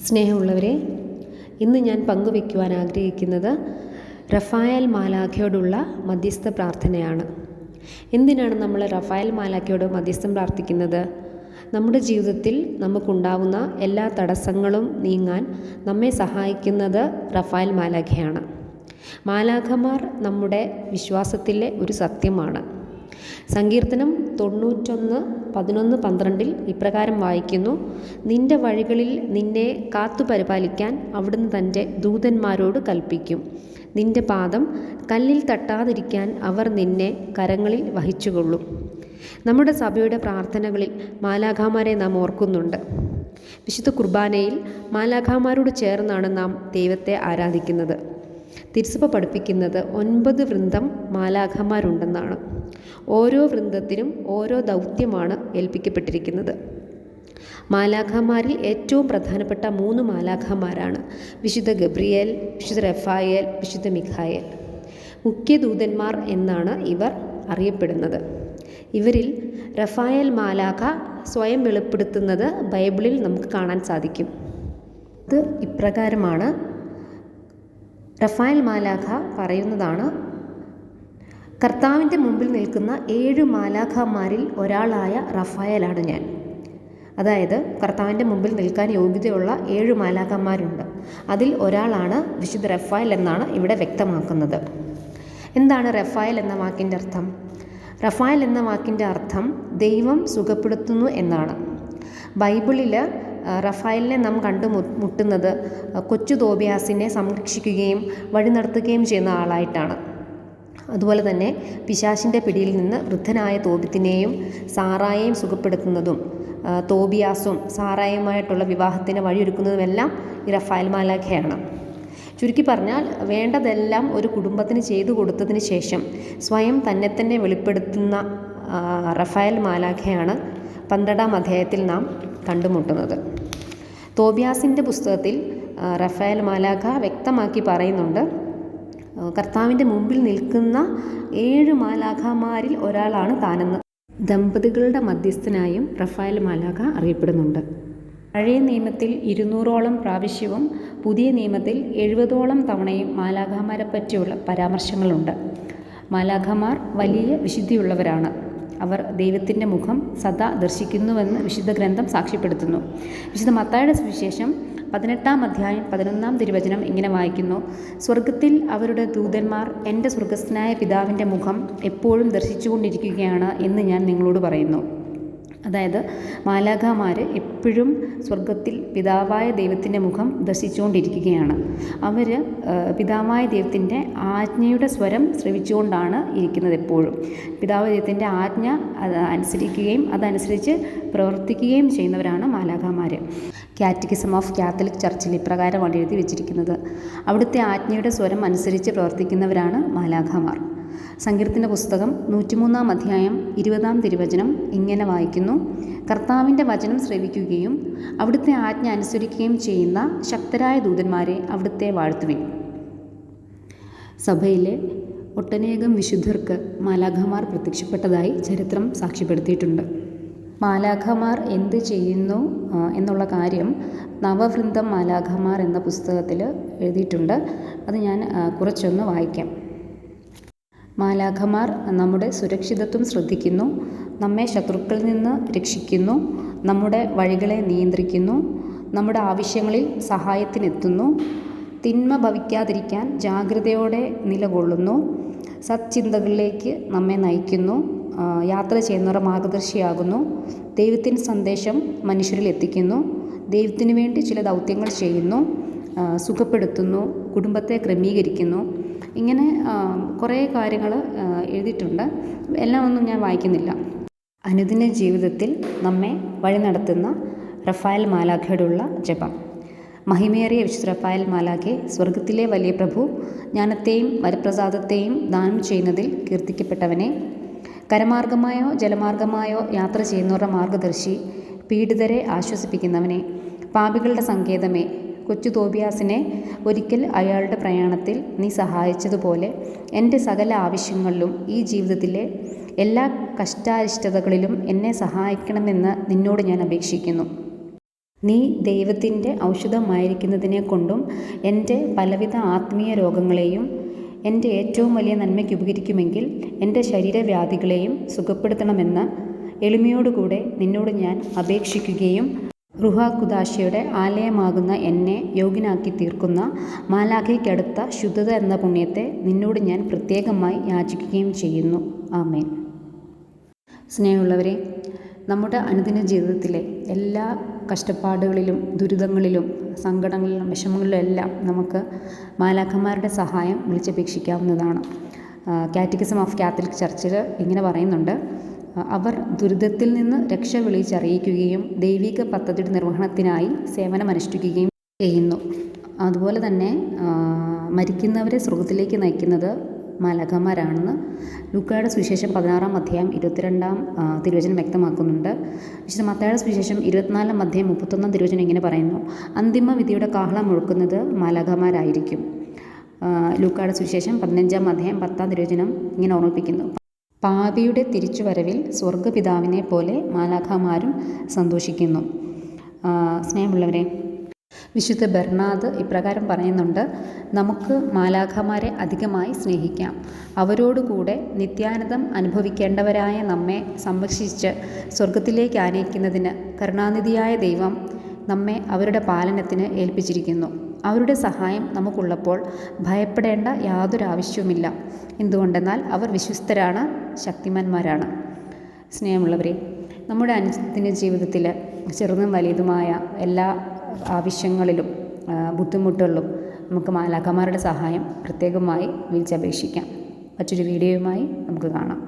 സ്നേഹമുള്ളവരെ, ഇന്ന് ഞാൻ പങ്കുവയ്ക്കുവാൻ ആഗ്രഹിക്കുന്നത് റഫായേൽ മാലാഖയോടുള്ള മധ്യസ്ഥ പ്രാർത്ഥനയാണ്. എന്തിനാണ് നമ്മൾ റഫായേൽ മാലാഖയോട് മധ്യസ്ഥം പ്രാർത്ഥിക്കുന്നത്? നമ്മുടെ ജീവിതത്തിൽ നമുക്കുണ്ടാവുന്ന എല്ലാ തടസ്സങ്ങളും നീങ്ങാൻ നമ്മെ സഹായിക്കുന്നത് റഫായേൽ മാലാഖയാണ്. മാലാഖമാർ നമ്മുടെ വിശ്വാസത്തിലെ ഒരു സത്യമാണ്. സങ്കീർത്തനം 91:11-12 ഇപ്രകാരം വായിക്കുന്നു: നിന്റെ വഴികളിൽ നിന്നെ കാത്തു പരിപാലിക്കാൻ അവിടുന്ന് തൻ്റെ ദൂതന്മാരോട് കൽപ്പിക്കും. നിന്റെ പാദം കല്ലിൽ തട്ടാതിരിക്കാൻ അവർ നിന്നെ കരങ്ങളിൽ വഹിച്ചുകൊള്ളും. നമ്മുടെ സഭയുടെ പ്രാർത്ഥനകളിൽ മാലാഖമാരെ നാം ഓർക്കുന്നുണ്ട്. വിശുദ്ധ കുർബാനയിൽ മാലാഖമാരോട് ചേർന്നാണ് നാം ദൈവത്തെ ആരാധിക്കുന്നത്. തിരുസഭ പഠിപ്പിക്കുന്നത് 9 വൃന്ദം മാലാഖമാരുണ്ടെന്നാണ്. ഓരോ വൃന്ദത്തിനും ഓരോ ദൗത്യമാണ് ഏൽപ്പിക്കപ്പെട്ടിരിക്കുന്നത്. മാലാഖമാരിൽ ഏറ്റവും പ്രധാനപ്പെട്ട 3 മാലാഖമാരാണ് വിശുദ്ധ ഗബ്രിയേൽ, വിശുദ്ധ റഫായേൽ, വിശുദ്ധ മിഖായേൽ. മുഖ്യ ദൂതന്മാർ എന്നാണ് ഇവർ അറിയപ്പെടുന്നത്. ഇവരിൽ റഫായേൽ മാലാഖ സ്വയം വെളിപ്പെടുത്തുന്നത് ബൈബിളിൽ നമുക്ക് കാണാൻ സാധിക്കും. ഇത് ഇപ്രകാരമാണ്. റഫായേൽ മാലാഖ പറയുന്നതാണ്: കർത്താവിൻ്റെ മുമ്പിൽ നിൽക്കുന്ന 7 മാലാഖമാരിൽ ഒരാളായ റഫായേലാണ് ഞാൻ. അതായത് കർത്താവിൻ്റെ മുമ്പിൽ നിൽക്കാൻ യോഗ്യതയുള്ള 7 മാലാഖമാരുണ്ട്. അതിൽ ഒരാളാണ് വിശുദ്ധ റഫായേൽ എന്നാണ് ഇവിടെ വ്യക്തമാക്കുന്നത്. എന്താണ് റഫായേൽ എന്ന വാക്കിൻ്റെ അർത്ഥം? റഫായേൽ എന്ന വാക്കിൻ്റെ അർത്ഥം ദൈവം സുഖപ്പെടുത്തുന്നു എന്നാണ്. ബൈബിളിൽ റഫായേലിനെ നാം കണ്ടുമുട്ടുന്നത് കൊച്ചു തോബിയാസിനെ സംരക്ഷിക്കുകയും വഴി നടത്തുകയും ചെയ്യുന്ന ആളായിട്ടാണ്. അതുപോലെ തന്നെ പിശാചിൻ്റെ പിടിയിൽ നിന്ന് വൃദ്ധനായ തോബിത്തിനെയും സാറായെയും സുഖപ്പെടുത്തുന്നതും തോബിയാസും സാറായുമായിട്ടുള്ള വിവാഹത്തിന് വഴിയൊരുക്കുന്നതുമെല്ലാം ഈ റഫായേൽ മാലാഖയാണ്. ചുരുക്കി പറഞ്ഞാൽ, വേണ്ടതെല്ലാം ഒരു കുടുംബത്തിന് ചെയ്തു കൊടുത്തതിന് ശേഷം സ്വയം തന്നെ വെളിപ്പെടുത്തുന്ന റഫായേൽ മാലാഖയാണ് 12-ാം അധ്യായത്തിൽ നാം കണ്ടുമുട്ടുന്നത്. തോബിയാസിൻ്റെ പുസ്തകത്തിൽ റഫായേൽ മാലാഖ വ്യക്തമാക്കി പറയുന്നുണ്ട്: കർത്താവിൻ്റെ മുമ്പിൽ നിൽക്കുന്ന 7 മാലാഖമാരിൽ ഒരാളാണ് താനെന്ന്. ദമ്പതികളുടെ മധ്യസ്ഥനായും റഫായേൽ മാലാഖ അറിയപ്പെടുന്നുണ്ട്. പഴയ നിയമത്തിൽ 200ഓളം പ്രാവശ്യവും പുതിയ നിയമത്തിൽ 70ഓളം തവണയും മാലാഖമാരെ പറ്റിയുള്ള പരാമർശങ്ങളുണ്ട്. മാലാഖമാർ വലിയ വിശുദ്ധിയുള്ളവരാണ്. അവർ ദൈവത്തിൻ്റെ മുഖം സദാ ദർശിക്കുന്നുവെന്ന് വിശുദ്ധ ഗ്രന്ഥം സാക്ഷ്യപ്പെടുത്തുന്നു. വിശുദ്ധ മത്തായിയുടെ സുവിശേഷം 18-ാം അധ്യായം 11-ാം തിരുവചനം ഇങ്ങനെ വായിക്കുന്നു: സ്വർഗത്തിൽ അവരുടെ ദൂതന്മാർ എൻ്റെ സ്വർഗസ്ഥനായ പിതാവിൻ്റെ മുഖം എപ്പോഴും ദർശിച്ചുകൊണ്ടിരിക്കുകയാണ് എന്ന് ഞാൻ നിങ്ങളോട് പറയുന്നു. അതായത് മാലാഖമാർ എപ്പോഴും സ്വർഗത്തിൽ പിതാവായ ദൈവത്തിൻ്റെ മുഖം ദർശിച്ചുകൊണ്ടിരിക്കുകയാണ്. അവർ പിതാവായ ദൈവത്തിൻ്റെ ആജ്ഞയുടെ സ്വരം ശ്രവിച്ചുകൊണ്ടാണ് ഇരിക്കുന്നത്. എപ്പോഴും പിതാവ് ദൈവത്തിൻ്റെ ആജ്ഞ അനുസരിക്കുകയും അതനുസരിച്ച് പ്രവർത്തിക്കുകയും ചെയ്യുന്നവരാണ് മാലാഖമാർ. കാറ്റക്കിസം ഓഫ് കാത്തലിക് ചർച്ചിൽ ഇപ്രകാരമാണ് എഴുതി വെച്ചിരിക്കുന്നത്: അവിടുത്തെ ആജ്ഞയുടെ സ്വരം അനുസരിച്ച് പ്രവർത്തിക്കുന്നവരാണ് മാലാഖമാർ. സങ്കീർത്തന പുസ്തകം 103-ാം അധ്യായം 20-ാം തിരുവചനം ഇങ്ങനെ വായിക്കുന്നു: കർത്താവിൻ്റെ വചനം ശ്രവിക്കുകയും അവിടുത്തെ ആജ്ഞ അനുസരിക്കുകയും ചെയ്യുന്ന ശക്തരായ ദൂതന്മാരെ അവിടുത്തെ വാഴ്ത്തുവിൻ. സഭയിലെ ഒട്ടനേകം വിശുദ്ധർക്ക് മാലാഖമാർ പ്രത്യക്ഷപ്പെട്ടതായി ചരിത്രം സാക്ഷ്യപ്പെടുത്തിയിട്ടുണ്ട്. മാലാഖമാർ എന്ത് ചെയ്യുന്നു എന്നുള്ള കാര്യം നവവൃന്ദം മാലാഖമാർ എന്ന പുസ്തകത്തിൽ എഴുതിയിട്ടുണ്ട്. അത് ഞാൻ കുറച്ചൊന്ന് വായിക്കാം. മാലാഖമാർ നമ്മുടെ സുരക്ഷിതത്വം ശ്രദ്ധിക്കുന്നു, നമ്മെ ശത്രുക്കളിൽ നിന്ന് രക്ഷിക്കുന്നു, നമ്മുടെ വഴികളെ നിയന്ത്രിക്കുന്നു, നമ്മുടെ ആവശ്യങ്ങളിൽ സഹായത്തിനെത്തുന്നു, തിന്മ ഭവിക്കാതിരിക്കാൻ ജാഗ്രതയോടെ നിലകൊള്ളുന്നു, സത്ചിന്തകളിലേക്ക് നമ്മെ നയിക്കുന്നു, യാത്ര ചെയ്യുന്നവരുടെ മാർഗദർശിയാകുന്നു, ദൈവത്തിൻ്റെ സന്ദേശം മനുഷ്യരിൽ എത്തിക്കുന്നു, ദൈവത്തിന് വേണ്ടി ചില ദൗത്യങ്ങൾ ചെയ്യുന്നു, സുഖപ്പെടുത്തുന്നു, കുടുംബത്തെ ക്രമീകരിക്കുന്നു. ഇങ്ങനെ കുറേ കാര്യങ്ങൾ എഴുതിയിട്ടുണ്ട്. എല്ലാം ഒന്നും ഞാൻ വായിക്കുന്നില്ല. അനുദിന ജീവിതത്തിൽ നമ്മെ വഴി നടത്തുന്ന റഫായേൽ മാലാഖയോടുള്ള ജപം. മഹിമേറിയ വിശുദ്ധ റഫായേൽ മാലാഖെ, സ്വർഗത്തിലെ വലിയ പ്രഭു, ജ്ഞാനത്തെയും വരപ്രസാദത്തെയും ദാനം ചെയ്യുന്നതിൽ കീർത്തിക്കപ്പെട്ടവനെ, കരമാർഗമായോ ജലമാർഗമായോ യാത്ര ചെയ്യുന്നവരുടെ മാർഗദർശി, പീഡിതരെ ആശ്വസിപ്പിക്കുന്നവനെ, പാപികളുടെ സങ്കേതമേ, കൊച്ചു തോബിയാസിനെ ഒരിക്കൽ അയാളുടെ പ്രയാണത്തിൽ നീ സഹായിച്ചതുപോലെ എൻ്റെ സകല ആവശ്യങ്ങളിലും ഈ ജീവിതത്തിലെ എല്ലാ കഷ്ടാരിഷ്ടതകളിലും എന്നെ സഹായിക്കണമെന്ന് നിന്നോട് ഞാൻ അപേക്ഷിക്കുന്നു. നീ ദൈവത്തിൻ്റെ ഔഷധമായിരിക്കുന്നതിനെ കൊണ്ടും എൻ്റെ പലവിധ ആത്മീയ രോഗങ്ങളെയും എൻ്റെ ഏറ്റവും വലിയ നന്മയ്ക്ക് ഉപകരിക്കുമെങ്കിൽ എൻ്റെ ശരീരവ്യാധികളെയും സുഖപ്പെടുത്തണമെന്ന് എളിമയോടുകൂടെ നിന്നോട് ഞാൻ അപേക്ഷിക്കുകയും റുഹാ കുദാശയുടെ ആലയമാകുന്ന എന്നെ യോഗ്യനാക്കി തീർക്കുന്ന മാലാഖയ്ക്കടുത്ത ശുദ്ധത എന്ന പുണ്യത്തെ നിന്നോട് ഞാൻ പ്രത്യേകമായി യാചിക്കുകയും ചെയ്യുന്നു. ആമേൻ. സ്നേഹമുള്ളവരെ, നമ്മുടെ അനുദിന ജീവിതത്തിലെ എല്ലാ കഷ്ടപ്പാടുകളിലും ദുരിതങ്ങളിലും സങ്കടങ്ങളിലും വിഷമങ്ങളിലും എല്ലാം നമുക്ക് മാലാഖമാരുടെ സഹായം വിളിച്ചപേക്ഷിക്കാവുന്നതാണ്. കാറ്റക്കിസം ഓഫ് കാത്തലിക് ചർച്ചിൽ ഇങ്ങനെ പറയുന്നുണ്ട്: അവർ ദുരിതത്തിൽ നിന്ന് രക്ഷ വിളിച്ചറിയിക്കുകയും ദൈവിക പദ്ധതിയുടെ നിർവഹണത്തിനായി സേവനമനുഷ്ഠിക്കുകയും ചെയ്യുന്നു. അതുപോലെ തന്നെ മരിക്കുന്നവരെ സ്വർഗത്തിലേക്ക് നയിക്കുന്നത് മാലാഖമാരാണെന്ന് ലൂക്കായുടെ സുവിശേഷം 16-ാം അധ്യായം 22-ാം തിരുവചനം വ്യക്തമാക്കുന്നുണ്ട്. വിശുദ്ധ മത്തായിയുടെ സുവിശേഷം 24-ാം അധ്യായം 31-ാം തിരുവചനം ഇങ്ങനെ പറയുന്നു: അന്തിമ വിധിയുടെ കാഹളം മുഴക്കുന്നത് മാലാഖമാരായിരിക്കും. ലൂക്കായുടെ സുവിശേഷം 15-ാം അധ്യായം 10-ാം തിരുവചനം ഇങ്ങനെ ഓർമ്മിപ്പിക്കുന്നു: പാപിയുടെ തിരിച്ചുവരവിൽ സ്വർഗപിതാവിനെ പോലെ മാലാഖമാരും സന്തോഷിക്കുന്നു. സ്നേഹമുള്ളവരെ, വിശുദ്ധ ബെർണാദ് ഇപ്രകാരം പറയുന്നുണ്ട്: നമുക്ക് മാലാഖമാരെ അധികമായി സ്നേഹിക്കാം. അവരോടുകൂടെ നിത്യാനന്ദം അനുഭവിക്കേണ്ടവരായ നമ്മെ സംരക്ഷിച്ച് സ്വർഗത്തിലേക്ക് ആനയിക്കുന്നതിന് കരുണാനിധിയായ ദൈവം നമ്മെ അവരുടെ പാലനത്തിന് ഏൽപ്പിച്ചിരിക്കുന്നു. അവരുടെ സഹായം നമുക്കുള്ളപ്പോൾ ഭയപ്പെടേണ്ട യാതൊരു ആവശ്യവുമില്ല. എന്തുകൊണ്ടെന്നാൽ അവർ വിശ്വസ്തരാണ്, ശക്തിമാന്മാരാണ്. സ്നേഹമുള്ളവരെ, നമ്മുടെ അനുദിന ജീവിതത്തിൽ ചെറുതും വലുതുമായ എല്ലാ ആവശ്യങ്ങളിലും ബുദ്ധിമുട്ടുകളിലും നമുക്ക് മാലാഖമാരുടെ സഹായം പ്രത്യേകമായി വിളിച്ചപേക്ഷിക്കാം. മറ്റൊരു വീഡിയോയുമായി നമുക്ക് കാണാം.